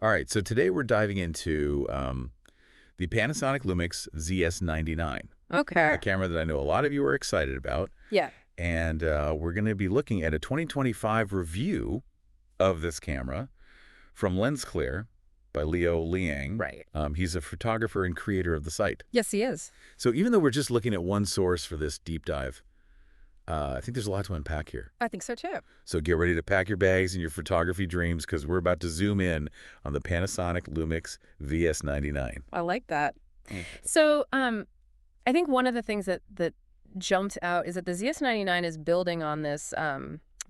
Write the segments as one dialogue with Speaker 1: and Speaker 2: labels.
Speaker 1: All right, so today we're diving into the Panasonic Lumix ZS99,
Speaker 2: Okay.
Speaker 1: a camera that I know a lot of you are excited about.
Speaker 2: Yeah.
Speaker 1: And we're going to be looking at a 2025 review of this camera from LensClear by Leo Liang.
Speaker 2: Right.
Speaker 1: He's a photographer and creator of the site.
Speaker 2: Yes, he is.
Speaker 1: So even though we're just looking at one source for this deep dive, I think there's a lot to unpack here.
Speaker 2: I think so too.
Speaker 1: So get ready to pack your bags and your photography dreams because we're about to zoom in on the Panasonic Lumix VS99.
Speaker 2: I like that. So, I think one of the things that jumped out is that the ZS99 is building on this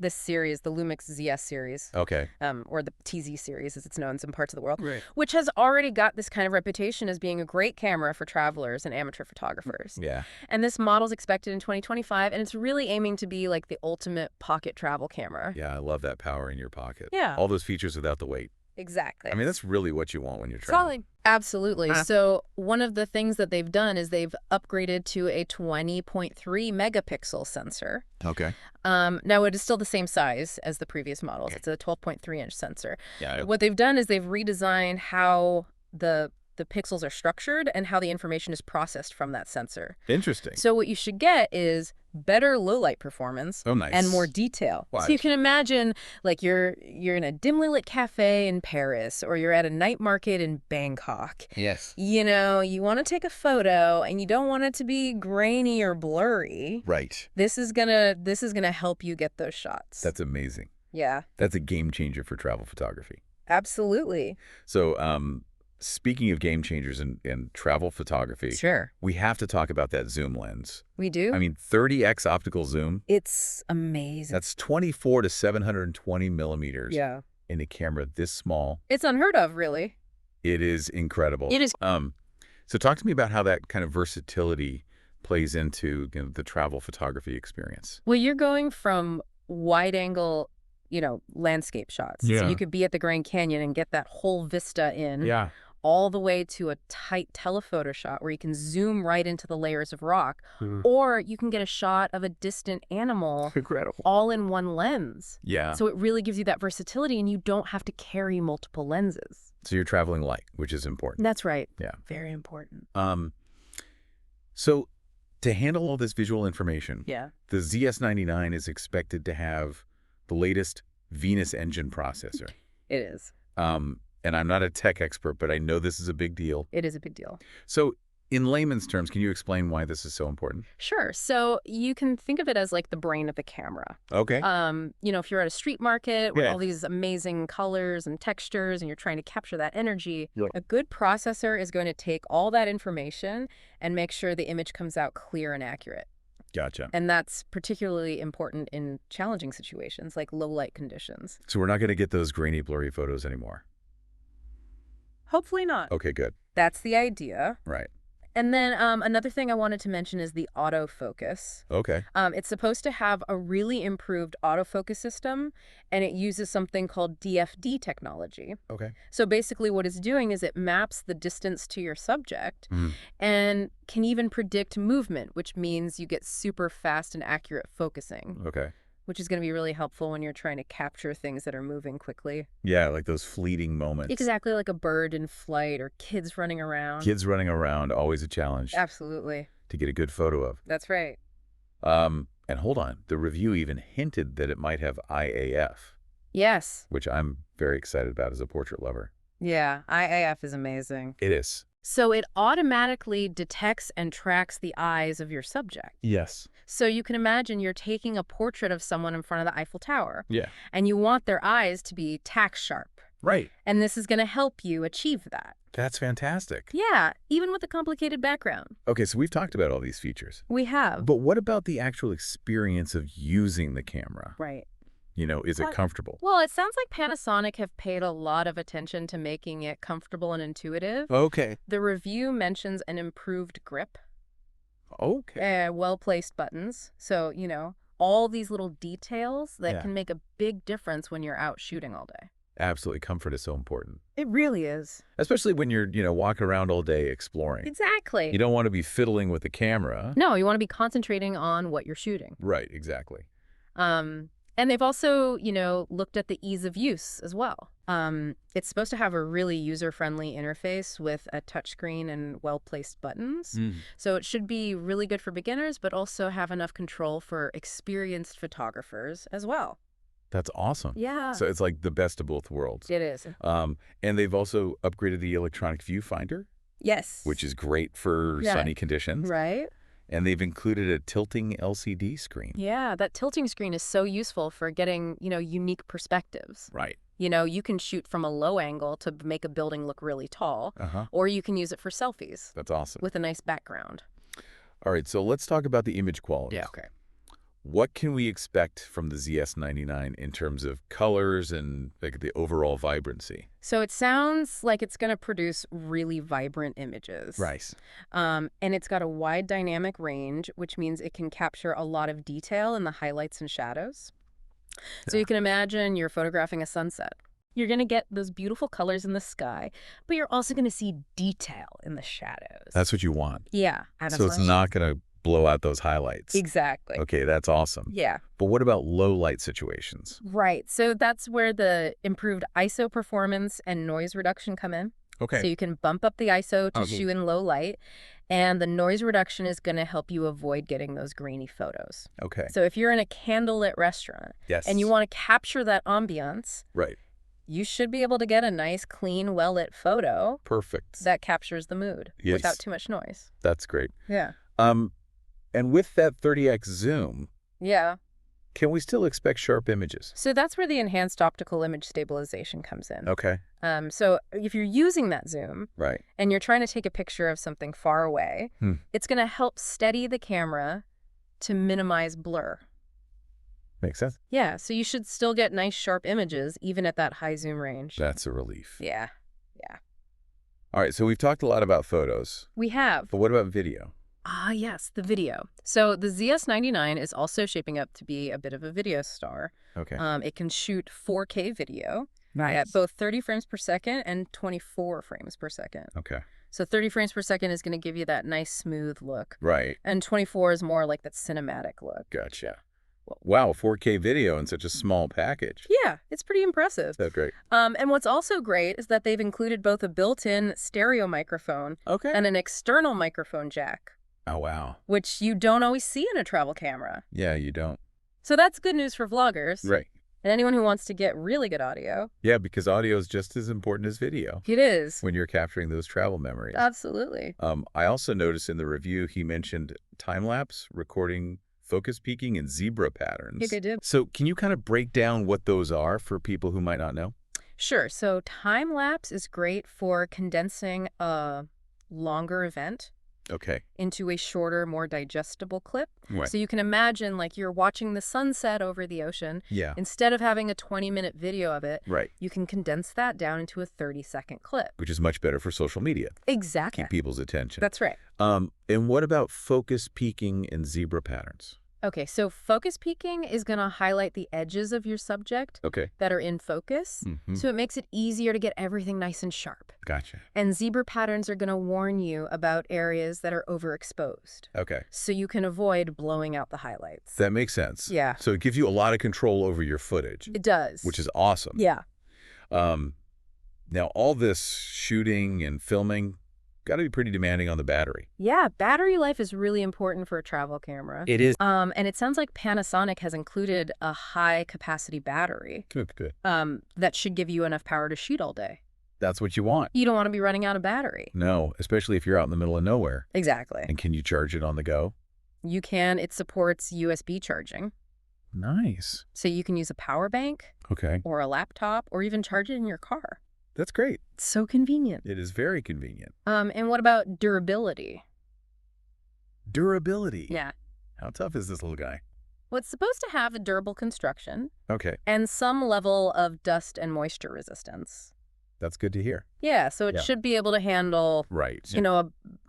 Speaker 2: this series, the Lumix ZS series.
Speaker 1: Okay.
Speaker 2: Or the TZ series, as it's known in some parts of the world,
Speaker 1: Right.
Speaker 2: which has already got this kind of reputation as being a great camera for travelers and amateur photographers.
Speaker 1: Yeah.
Speaker 2: And this model's expected in 2025, and it's really aiming to be like the ultimate pocket travel camera.
Speaker 1: Yeah, I love that power in your pocket.
Speaker 2: Yeah.
Speaker 1: All those features without the weight.
Speaker 2: Exactly.
Speaker 1: I mean, that's really what you want when you're traveling.
Speaker 2: Absolutely. So one of the things that they've done is they've upgraded to a 20.3 megapixel sensor.
Speaker 1: Okay.
Speaker 2: Now, it is still the same size as the previous models. It's a 12.3-inch sensor.
Speaker 1: Yeah.
Speaker 2: What they've done is they've redesigned how the pixels are structured and how the information is processed from that sensor.
Speaker 1: Interesting.
Speaker 2: So what you should get is better low-light performance
Speaker 1: Oh, nice.
Speaker 2: and more detail.
Speaker 1: Why?
Speaker 2: So you can imagine, like, you're in a dimly lit cafe in Paris, or you're at a night market in Bangkok.
Speaker 1: Yes.
Speaker 2: You know, you want to take a photo and you don't want it to be grainy or blurry.
Speaker 1: Right.
Speaker 2: This is gonna help you get those shots.
Speaker 1: That's amazing.
Speaker 2: Yeah,
Speaker 1: That's a game changer for travel photography.
Speaker 2: absolutely.
Speaker 1: So, speaking of game changers in travel photography,
Speaker 2: Sure.
Speaker 1: we have to talk about that zoom lens.
Speaker 2: We do.
Speaker 1: I mean, 30x optical zoom.
Speaker 2: It's amazing.
Speaker 1: That's 24 to 720 millimeters
Speaker 2: Yeah.
Speaker 1: in a camera this small.
Speaker 2: It's unheard of, really.
Speaker 1: It is incredible.
Speaker 2: It is.
Speaker 1: So talk to me about how that kind of versatility plays into the travel photography experience.
Speaker 2: Well, you're going from wide angle, landscape shots.
Speaker 1: Yeah.
Speaker 2: So you could be at the Grand Canyon and get that whole vista in.
Speaker 1: Yeah.
Speaker 2: All the way to a tight telephoto shot where you can zoom right into the layers of rock. Or you can get a shot of a distant animal
Speaker 1: Incredible.
Speaker 2: all in one lens.
Speaker 1: Yeah.
Speaker 2: So it really gives you that versatility, and you don't have to carry multiple lenses.
Speaker 1: So you're traveling light, which is important.
Speaker 2: That's right.
Speaker 1: Yeah.
Speaker 2: Very important.
Speaker 1: So to handle all this visual information,
Speaker 2: Yeah.
Speaker 1: the ZS99 is expected to have the latest Venus engine processor.
Speaker 2: It is.
Speaker 1: And I'm not a tech expert, but I know this is a big deal.
Speaker 2: It is a big deal.
Speaker 1: So in layman's terms, can you explain why this is so important?
Speaker 2: Sure. So you can think of it as like the brain of the camera.
Speaker 1: Okay.
Speaker 2: If you're at a street market with
Speaker 1: Yeah.
Speaker 2: all these amazing colors and textures and you're trying to capture that energy,
Speaker 1: Yeah.
Speaker 2: a good processor is going to take all that information and make sure the image comes out clear and accurate.
Speaker 1: Gotcha.
Speaker 2: And that's particularly important in challenging situations like low light conditions.
Speaker 1: So we're not going to get those grainy, blurry photos anymore.
Speaker 2: Hopefully not.
Speaker 1: Okay, good.
Speaker 2: That's the idea.
Speaker 1: Right.
Speaker 2: And then another thing I wanted to mention is the autofocus.
Speaker 1: Okay.
Speaker 2: It's supposed to have a really improved autofocus system, and it uses something called DFD technology.
Speaker 1: Okay.
Speaker 2: So basically what it's doing is it maps the distance to your subject and can even predict movement, which means you get super fast and accurate focusing,
Speaker 1: Okay.
Speaker 2: which is going to be really helpful when you're trying to capture things that are moving quickly.
Speaker 1: Yeah, like those fleeting moments.
Speaker 2: Exactly, like a bird in flight or kids running around.
Speaker 1: Kids running around, always a challenge
Speaker 2: Absolutely.
Speaker 1: to get a good photo of.
Speaker 2: That's right.
Speaker 1: And hold on, the review even hinted that it might have IAF,
Speaker 2: Yes.
Speaker 1: which I'm very excited about as a portrait lover.
Speaker 2: Yeah, IAF is amazing.
Speaker 1: It is.
Speaker 2: So it automatically detects and tracks the eyes of your subject.
Speaker 1: Yes.
Speaker 2: So you can imagine you're taking a portrait of someone in front of the Eiffel Tower,
Speaker 1: Yeah.
Speaker 2: and you want their eyes to be tack sharp.
Speaker 1: Right.
Speaker 2: And this is going to help you achieve that.
Speaker 1: That's fantastic.
Speaker 2: Yeah, even with a complicated background.
Speaker 1: Okay, so we've talked about all these features.
Speaker 2: We have.
Speaker 1: But what about the actual experience of using the camera?
Speaker 2: Right.
Speaker 1: Is it comfortable?
Speaker 2: Well, it sounds like Panasonic have paid a lot of attention to making it comfortable and intuitive.
Speaker 1: Okay.
Speaker 2: The review mentions an improved grip,
Speaker 1: Okay.
Speaker 2: well-placed buttons. So, all these little details that
Speaker 1: Yeah.
Speaker 2: can make a big difference when you're out shooting all day.
Speaker 1: Absolutely. Comfort is so important.
Speaker 2: It really is.
Speaker 1: Especially when you're, walking around all day exploring.
Speaker 2: Exactly.
Speaker 1: You don't want to be fiddling with the camera.
Speaker 2: No, you want to be concentrating on what you're shooting.
Speaker 1: Right, exactly.
Speaker 2: And they've also, looked at the ease of use as well. It's supposed to have a really user-friendly interface with a touchscreen and well-placed buttons. So it should be really good for beginners, but also have enough control for experienced photographers as well.
Speaker 1: That's awesome.
Speaker 2: Yeah.
Speaker 1: So it's like the best of both worlds.
Speaker 2: It is.
Speaker 1: And they've also upgraded the electronic viewfinder.
Speaker 2: Yes.
Speaker 1: Which is great for sunny conditions.
Speaker 2: Right.
Speaker 1: And they've included a tilting LCD screen.
Speaker 2: Yeah, that tilting screen is so useful for getting, unique perspectives.
Speaker 1: Right.
Speaker 2: You can shoot from a low angle to make a building look really tall, or you can use it for selfies.
Speaker 1: That's awesome.
Speaker 2: With a nice background.
Speaker 1: All right, so let's talk about the image quality.
Speaker 2: Yeah, okay.
Speaker 1: What can we expect from the ZS99 in terms of colors and like the overall vibrancy?
Speaker 2: So it sounds like it's going to produce really vibrant images.
Speaker 1: Right.
Speaker 2: And it's got a wide dynamic range, which means it can capture a lot of detail in the highlights and shadows. So you can imagine you're photographing a sunset. You're going to get those beautiful colors in the sky, but you're also going to see detail in the shadows.
Speaker 1: That's what you want.
Speaker 2: Yeah.
Speaker 1: So it's not going to blow out those highlights.
Speaker 2: Exactly.
Speaker 1: Okay, that's awesome.
Speaker 2: Yeah.
Speaker 1: But what about low light situations?
Speaker 2: Right. So that's where the improved ISO performance and noise reduction come in.
Speaker 1: Okay.
Speaker 2: So you can bump up the ISO to shoot in low light, and the noise reduction is going to help you avoid getting those grainy photos.
Speaker 1: Okay.
Speaker 2: So if you're in a candlelit restaurant and you want to capture that ambiance,
Speaker 1: right,
Speaker 2: you should be able to get a nice, clean, well-lit photo.
Speaker 1: Perfect.
Speaker 2: That captures the mood without too much noise.
Speaker 1: That's great.
Speaker 2: Yeah.
Speaker 1: And with that 30x zoom,
Speaker 2: yeah,
Speaker 1: can we still expect sharp images?
Speaker 2: So that's where the enhanced optical image stabilization comes in.
Speaker 1: Okay.
Speaker 2: So if you're using that zoom
Speaker 1: right,
Speaker 2: and you're trying to take a picture of something far away, it's going to help steady the camera to minimize blur.
Speaker 1: Makes sense.
Speaker 2: Yeah, so you should still get nice sharp images even at that high zoom range.
Speaker 1: That's a relief.
Speaker 2: Yeah, yeah.
Speaker 1: All right, so we've talked a lot about photos.
Speaker 2: We have.
Speaker 1: But what about video?
Speaker 2: Ah, yes, the video. So the ZS99 is also shaping up to be a bit of a video star.
Speaker 1: Okay.
Speaker 2: It can shoot 4K video
Speaker 1: nice.
Speaker 2: At both 30 frames per second and 24 frames per second.
Speaker 1: Okay.
Speaker 2: So 30 frames per second is going to give you that nice smooth look.
Speaker 1: Right.
Speaker 2: And 24 is more like that cinematic look.
Speaker 1: Gotcha. Wow, 4K video in such a small package.
Speaker 2: Yeah, it's pretty impressive.
Speaker 1: That's great.
Speaker 2: And what's also great is that they've included both a built-in stereo microphone and an external microphone jack.
Speaker 1: Oh, wow.
Speaker 2: Which you don't always see in a travel camera.
Speaker 1: Yeah, you don't.
Speaker 2: So that's good news for vloggers.
Speaker 1: Right.
Speaker 2: And anyone who wants to get really good audio.
Speaker 1: Yeah, because audio is just as important as video.
Speaker 2: It is.
Speaker 1: When you're capturing those travel memories.
Speaker 2: Absolutely.
Speaker 1: I also noticed in the review he mentioned time-lapse, recording focus peaking, and zebra patterns.
Speaker 2: Yeah, I did.
Speaker 1: So can you kind of break down what those are for people who might not know?
Speaker 2: Sure. So time-lapse is great for condensing a longer event into a shorter, more digestible clip.
Speaker 1: Right.
Speaker 2: So you can imagine like you're watching the sunset over the ocean.
Speaker 1: Yeah.
Speaker 2: Instead of having a 20-minute video of it,
Speaker 1: right,
Speaker 2: you can condense that down into a 30-second clip.
Speaker 1: Which is much better for social media.
Speaker 2: Exactly.
Speaker 1: Keep people's attention.
Speaker 2: That's right.
Speaker 1: And what about focus peaking and zebra patterns?
Speaker 2: Okay, so focus peaking is going to highlight the edges of your subject that are in focus. So it makes it easier to get everything nice and sharp.
Speaker 1: Gotcha.
Speaker 2: And zebra patterns are going to warn you about areas that are overexposed.
Speaker 1: Okay.
Speaker 2: So you can avoid blowing out the highlights.
Speaker 1: That makes sense.
Speaker 2: Yeah.
Speaker 1: So it gives you a lot of control over your footage.
Speaker 2: It does.
Speaker 1: Which is awesome.
Speaker 2: Yeah.
Speaker 1: Now, all this shooting and filming got to be pretty demanding on the battery.
Speaker 2: Yeah, battery life is really important for a travel camera.
Speaker 1: It is.
Speaker 2: And it sounds like Panasonic has included a high-capacity battery.
Speaker 1: Good.
Speaker 2: That should give you enough power to shoot all day.
Speaker 1: That's what you want.
Speaker 2: You don't want to be running out of battery.
Speaker 1: No, especially if you're out in the middle of nowhere.
Speaker 2: Exactly.
Speaker 1: And can you charge it on the go?
Speaker 2: You can. It supports USB charging.
Speaker 1: Nice.
Speaker 2: So you can use a power bank.
Speaker 1: Okay.
Speaker 2: Or a laptop, or even charge it in your car.
Speaker 1: That's great.
Speaker 2: It's so convenient.
Speaker 1: It is very convenient.
Speaker 2: And what about durability?
Speaker 1: Durability?
Speaker 2: Yeah.
Speaker 1: How tough is this little guy?
Speaker 2: Well, it's supposed to have a durable construction.
Speaker 1: Okay.
Speaker 2: And some level of dust and moisture resistance.
Speaker 1: That's good to hear.
Speaker 2: Yeah, so it should be able to handle,
Speaker 1: right,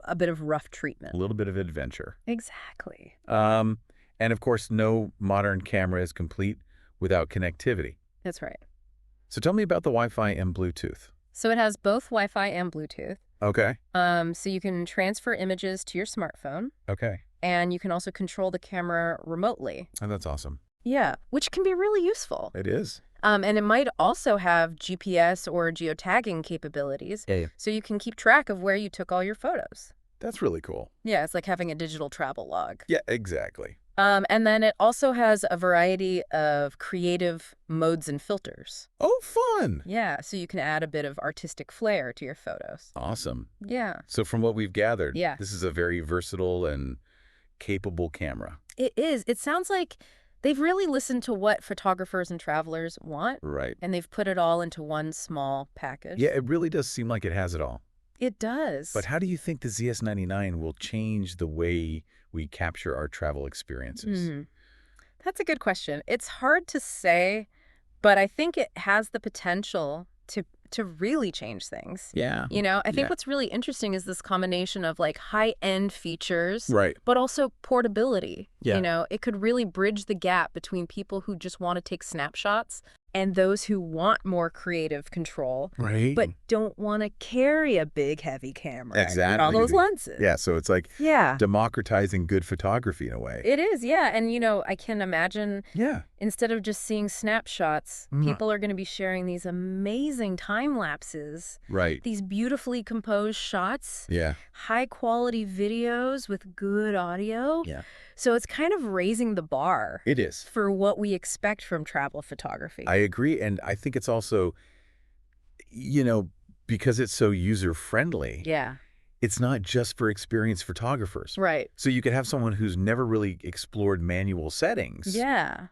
Speaker 2: a bit of rough treatment.
Speaker 1: A little bit of adventure.
Speaker 2: Exactly.
Speaker 1: And of course, no modern camera is complete without connectivity.
Speaker 2: That's right.
Speaker 1: So tell me about the Wi-Fi and Bluetooth.
Speaker 2: So it has both Wi-Fi and Bluetooth.
Speaker 1: Okay.
Speaker 2: So you can transfer images to your smartphone.
Speaker 1: Okay.
Speaker 2: And you can also control the camera remotely.
Speaker 1: Oh, that's awesome.
Speaker 2: Yeah, which can be really useful.
Speaker 1: It is.
Speaker 2: And it might also have GPS or geotagging capabilities, so you can keep track of where you took all your photos.
Speaker 1: That's really cool.
Speaker 2: Yeah, it's like having a digital travel log.
Speaker 1: Yeah, exactly.
Speaker 2: And then it also has a variety of creative modes and filters.
Speaker 1: Oh, fun.
Speaker 2: Yeah, so you can add a bit of artistic flair to your photos.
Speaker 1: Awesome.
Speaker 2: Yeah.
Speaker 1: So from what we've gathered,
Speaker 2: Yeah.
Speaker 1: this is a very versatile and capable camera.
Speaker 2: It is. It sounds like they've really listened to what photographers and travelers want.
Speaker 1: Right.
Speaker 2: And they've put it all into one small package.
Speaker 1: Yeah, it really does seem like it has it all.
Speaker 2: It does.
Speaker 1: But how do you think the ZS99 will change the way we capture our travel experiences?
Speaker 2: That's a good question. It's hard to say, but I think it has the potential to really change things.
Speaker 1: Yeah.
Speaker 2: You know, I think
Speaker 1: Yeah.
Speaker 2: what's really interesting is this combination of like high-end features,
Speaker 1: Right.
Speaker 2: but also portability.
Speaker 1: Yeah.
Speaker 2: You know, it could really bridge the gap between people who just want to take snapshots and those who want more creative control,
Speaker 1: Right.
Speaker 2: but don't want to carry a big, heavy camera.
Speaker 1: Exactly.
Speaker 2: All those lenses.
Speaker 1: Yeah, so it's like
Speaker 2: Yeah.
Speaker 1: democratizing good photography in a way.
Speaker 2: It is, yeah. And, you know, I can imagine
Speaker 1: Yeah.
Speaker 2: instead of just seeing snapshots,
Speaker 1: Mhm.
Speaker 2: people are going to be sharing these amazing time lapses,
Speaker 1: Right.
Speaker 2: these beautifully composed shots,
Speaker 1: Yeah.
Speaker 2: high quality videos with good audio.
Speaker 1: Yeah.
Speaker 2: So it's kind of raising the bar
Speaker 1: It is.
Speaker 2: for what we expect from travel photography.
Speaker 1: I agree. And I think it's also, because it's so user-friendly,
Speaker 2: Yeah,
Speaker 1: it's not just for experienced photographers.
Speaker 2: right.
Speaker 1: So you could have someone who's never really explored manual settings,
Speaker 2: Yeah,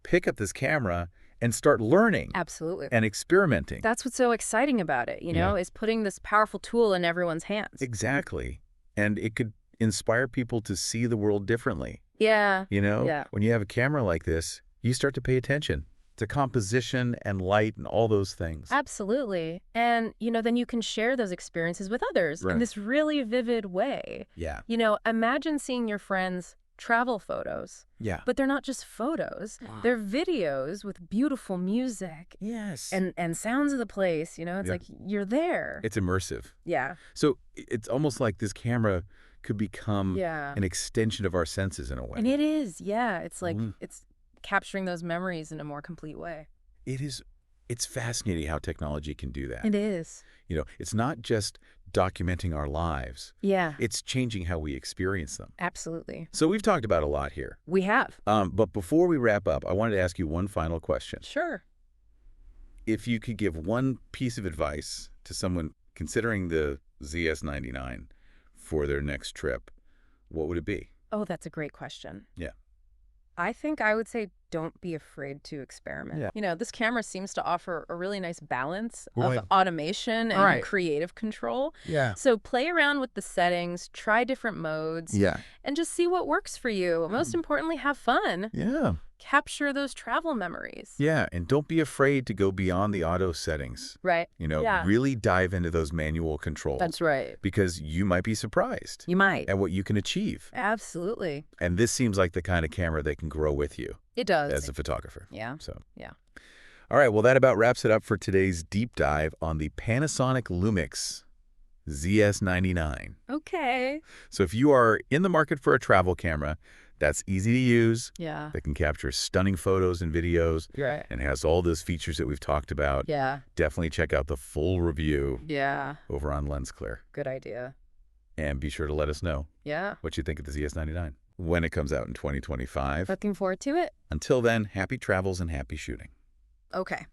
Speaker 1: pick up this camera and start learning
Speaker 2: absolutely.
Speaker 1: and experimenting.
Speaker 2: That's what's so exciting about it, you know, is putting this powerful tool in everyone's hands.
Speaker 1: Exactly. And it could inspire people to see the world differently.
Speaker 2: Yeah. Yeah.
Speaker 1: When you have a camera like this, you start to pay attention to composition and light and all those things.
Speaker 2: Absolutely. And, you know, then you can share those experiences with others in
Speaker 1: Right.
Speaker 2: this really vivid way.
Speaker 1: Yeah.
Speaker 2: You know, imagine seeing your friends' travel photos,
Speaker 1: Yeah.
Speaker 2: but they're not just photos.
Speaker 1: Wow.
Speaker 2: They're videos with beautiful music
Speaker 1: Yes.
Speaker 2: and sounds of the place. You know, it's
Speaker 1: Yeah.
Speaker 2: like you're there.
Speaker 1: It's immersive.
Speaker 2: Yeah.
Speaker 1: So it's almost like this camera could become
Speaker 2: Yeah.
Speaker 1: an extension of our senses in a way.
Speaker 2: And it is. Yeah. It's like
Speaker 1: Mhm.
Speaker 2: it's capturing those memories in a more complete way.
Speaker 1: It's fascinating how technology can do that.
Speaker 2: It is.
Speaker 1: It's not just documenting our lives.
Speaker 2: Yeah.
Speaker 1: It's changing how we experience them.
Speaker 2: Absolutely.
Speaker 1: So we've talked about a lot here.
Speaker 2: We have.
Speaker 1: But before we wrap up, I wanted to ask you one final question.
Speaker 2: Sure.
Speaker 1: If you could give one piece of advice to someone considering the ZS99 for their next trip, what would it be?
Speaker 2: Oh, that's a great question.
Speaker 1: Yeah.
Speaker 2: I think I would say don't be afraid to experiment.
Speaker 1: Yeah.
Speaker 2: You know, this camera seems to offer a really nice balance
Speaker 1: Right.
Speaker 2: of automation and
Speaker 1: Right.
Speaker 2: creative control.
Speaker 1: Yeah.
Speaker 2: So play around with the settings, try different modes,
Speaker 1: Yeah.
Speaker 2: and just see what works for you. Most importantly, have fun.
Speaker 1: Yeah.
Speaker 2: Capture those travel memories.
Speaker 1: Yeah. And don't be afraid to go beyond the auto settings.
Speaker 2: Right. Yeah.
Speaker 1: Really dive into those manual controls.
Speaker 2: That's right.
Speaker 1: Because you might be surprised
Speaker 2: You might.
Speaker 1: at what you can achieve.
Speaker 2: Absolutely.
Speaker 1: And this seems like the kind of camera that can grow with you
Speaker 2: It does.
Speaker 1: as a photographer.
Speaker 2: Yeah.
Speaker 1: So.
Speaker 2: Yeah.
Speaker 1: All right. Well, that about wraps it up for today's deep dive on the Panasonic Lumix ZS99.
Speaker 2: Okay.
Speaker 1: So if you are in the market for a travel camera that's easy to use,
Speaker 2: Yeah.
Speaker 1: that can capture stunning photos and videos,
Speaker 2: Right.
Speaker 1: and has all those features that we've talked about,
Speaker 2: Yeah.
Speaker 1: definitely check out the full review
Speaker 2: Yeah.
Speaker 1: over on LensClear.
Speaker 2: Good idea.
Speaker 1: And be sure to let us know
Speaker 2: Yeah.
Speaker 1: what you think of the ZS99 when it comes out in 2025.
Speaker 2: Looking forward to it.
Speaker 1: Until then, happy travels and happy shooting.
Speaker 2: Okay.